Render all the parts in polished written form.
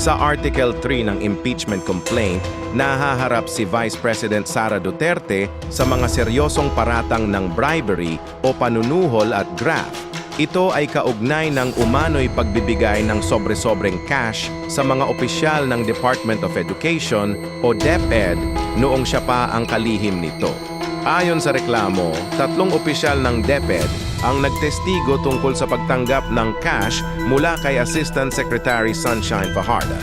Sa Article 3 ng impeachment complaint, nahaharap si Vice President Sara Duterte sa mga seryosong paratang ng bribery o panunuhol at graft. Ito ay kaugnay ng umano'y pagbibigay ng sobre-sobreng cash sa mga opisyal ng Department of Education o DepEd noong siya pa ang kalihim nito. Ayon sa reklamo, 3 opisyal ng DepEd ang nagtestigo tungkol sa pagtanggap ng cash mula kay Assistant Secretary Sunshine Fajardo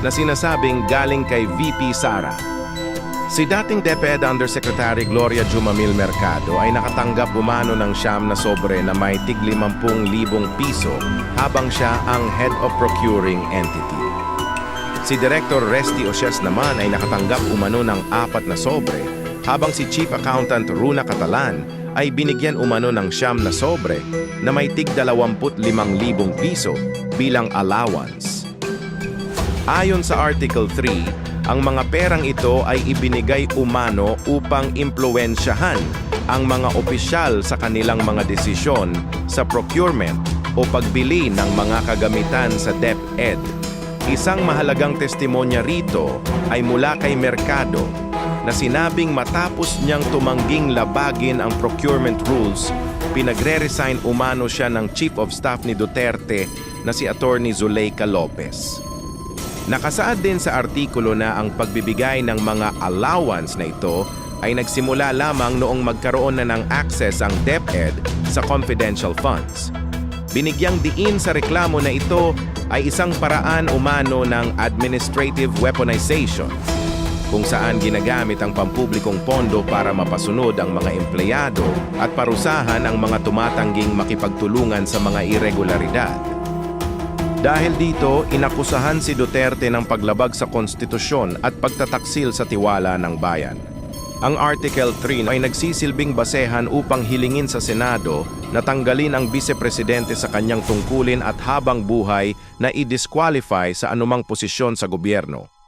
na sinasabing galing kay VP Sara. Si dating DepEd Undersecretary Gloria Jumamil Mercado ay nakatanggap umano ng siyam na sobre na may tig 50,000 piso habang siya ang Head of Procuring Entity. Si Director Resty Ocias naman ay nakatanggap umano ng 4 na sobre habang si Chief Accountant Runa Catalan ay binigyan umano ng siyam na sobre na may tig 25,000 piso bilang allowance. Ayon sa Article 3, ang mga perang ito ay ibinigay umano upang impluwensyahan ang mga opisyal sa kanilang mga desisyon sa procurement o pagbili ng mga kagamitan sa DepEd. Isang mahalagang testimonya rito ay mula kay Mercado na sinabing matapos niyang tumangging labagin ang procurement rules, pinagre-resign umano siya ng Chief of Staff ni Duterte na si Attorney Zuleika Lopez. Nakasaad din sa artikulo na ang pagbibigay ng mga allowance na ito ay nagsimula lamang noong magkaroon na ng access ang DepEd sa confidential funds. Binigyang diin sa reklamo na ito ay isang paraan umano ng administrative weaponization, kung saan ginagamit ang pampublikong pondo para mapasunod ang mga empleyado at parusahan ang mga tumatangging makipagtulungan sa mga irregularidad. Dahil dito, inakusahan si Duterte ng paglabag sa konstitusyon at pagtataksil sa tiwala ng bayan. Ang Article 3 ay nagsisilbing basehan upang hilingin sa Senado na tanggalin ang Vice-Presidente sa kanyang tungkulin at habang buhay na i-disqualify sa anumang posisyon sa gobyerno.